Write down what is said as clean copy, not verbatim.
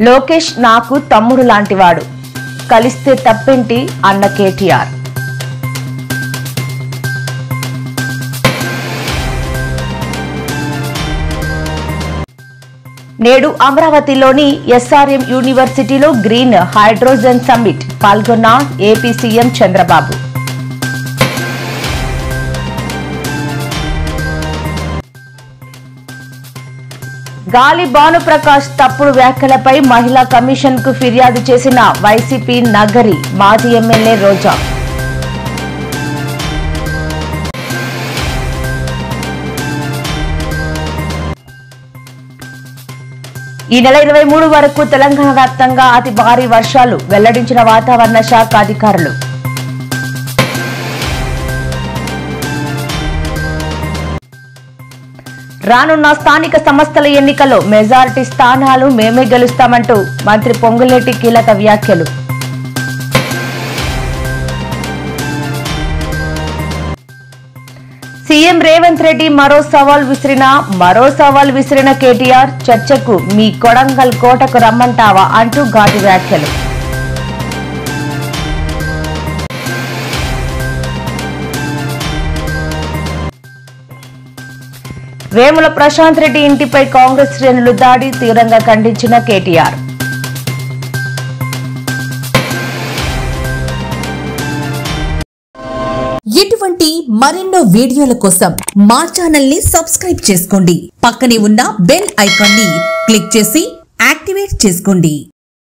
లోకేష్ నాకు తమ్ముడు లాంటివాడు, కలిస్తే తప్పేంటి అన్న కేటీఆర్. నేడు అమరావతిలోని ఎస్ఆర్ఎం యూనివర్సిటీలో గ్రీన్ హైడ్రోజన్ సమ్మిట్ పాల్గొన్న ఏపీ సీఎం చంద్రబాబు. గాలి భానుప్రకాష్ తప్పుడు వ్యాఖ్యలపై మహిళా కమిషన్ కు ఫిర్యాదు చేసిన వైసీపీ నగరి మాజీ ఎమ్మెల్యే రోజా. ఈ నెల 23 వరకు తెలంగాణ వ్యాప్తంగా అతి భారీ వర్షాలు వెల్లడించిన వాతావరణ శాఖ అధికారులు. రానున్న స్థానిక సంస్థల ఎన్నికల్లో మెజారిటీ స్థానాలు మేమే గెలుస్తామంటూ మంత్రి పొంగులేటి కీలక వ్యాఖ్యలు. సీఎం రేవంత్ రెడ్డి మరో సవాల్ విసిరిన కేటీఆర్, చర్చకు మీ కొడంగల్ కోటకు రమ్మంటావా అంటూ ఘాటు వ్యాఖ్యలు. వేముల ప్రశాంత్ రెడ్డి ఇంటిపై కాంగ్రెస్ శ్రేణులు దాడి, తీవ్రంగా ఖండించిన కేటీఆర్. ఇటువంటి మరెన్నో వీడియోల కోసం మా ఛానల్ ని సబ్స్క్రైబ్ చేసుకోండి. పక్కనే ఉన్న బెల్ ఐకాన్ ని క్లిక్ చేసి యాక్టివేట్ చేసుకోండి.